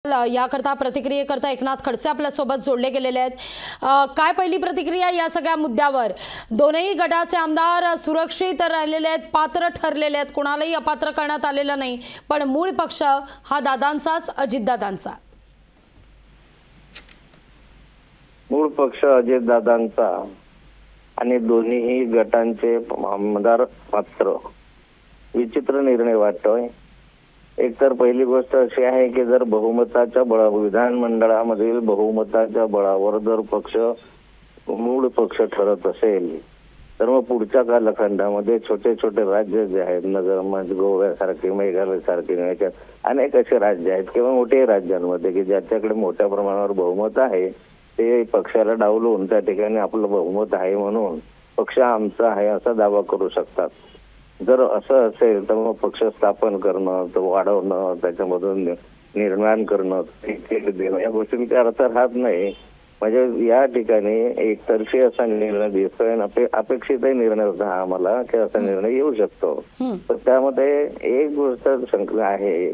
याकरता प्रतिक्रियेकरता एकनाथ खडसे आपल्या सोबत जोडले गेलेले आहेत। काय पहिली प्रतिक्रिया या सगळ्या मुद्द्यावर? दोनही गटाचे आमदार सुरक्षित राहिलेले आहेत, पात्र ठरलेले आहेत, कोणालाही अपात्र करण्यात आलेलं नाही, पण मूळ पक्ष हा दादांचाच, अजितदादांचा। मूळ पक्ष अजितदादांचा आणि दोन्ही गटांचे आमदार पात्र विचित्र निर्णय वाटतोय। एक तर पहिली गोष्ट अशी आहे की जर बहुमताच्या विधानमंडळामधील बहुमताच्या बळावर जर पक्ष मूळ पक्ष ठरत असेल तर मग पुढच्या कालखंडामध्ये छोटे छोटे राज्य जे आहेत, नगर म्हणजे गोव्यासारखे, मेघालय सारखे अनेक असे राज्य आहेत किंवा मोठे राज्यांमध्ये की ज्याच्याकडे मोठ्या प्रमाणावर बहुमत आहे, ते पक्षाला डावलून त्या ठिकाणी आपलं बहुमत आहे म्हणून पक्ष आमचा आहे असा दावा करू शकतात। जर असं असेल तर मग पक्ष स्थापन करणं, तो वाढवणं, त्याच्यामधून निर्माण करणं, देणं या गोष्टींचा अर्थ राहत नाही। म्हणजे या ठिकाणी एकतर्फी असा निर्णय दिसतोय, अपेक्षितही निर्णय होता हा आम्हाला की असा निर्णय येऊ शकतो। तर त्यामध्ये एक गोष्ट शंका आहे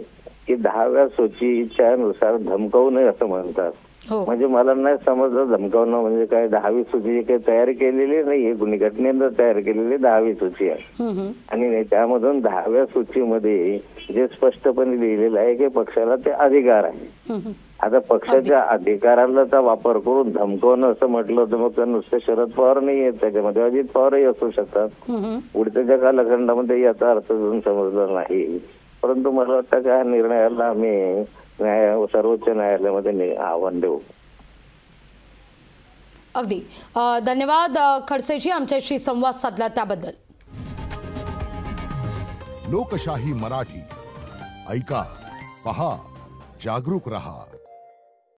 की 10व्या सूचीच्या नुसार धमकावू नये असं म्हणतात। म्हणजे मला नाही समजलं धमकावणं म्हणजे काय। 10वी सूची काही तयार केलेली नाही, घटनेनं तयार केलेली 10वी सूची आहे आणि त्यामधून 10व्या सूचीमध्ये जे स्पष्टपणे लिहिलेलं आहे की पक्षाला ते अधिकार आहे। आता पक्षाच्या अधिकाराचा वापर करून धमकावणं असं म्हटलं तर मग नुसते शरद पवार नाही आहेत, त्याच्यामध्ये अजित पवारही असू शकतात। पुढच्या कालखंडामध्ये याचा अर्थ अजून समजला नाही, परंतु मला वाटतं की या निर्णयाला आम्ही सर्वोच्च न्यायालयामध्ये आव्हान देऊ। अगदी धन्यवाद खडसेजी, आमच्याशी संवाद साधला त्याबद्दल। लोकशाही मराठी ऐका, पहा, जागरूक रहा।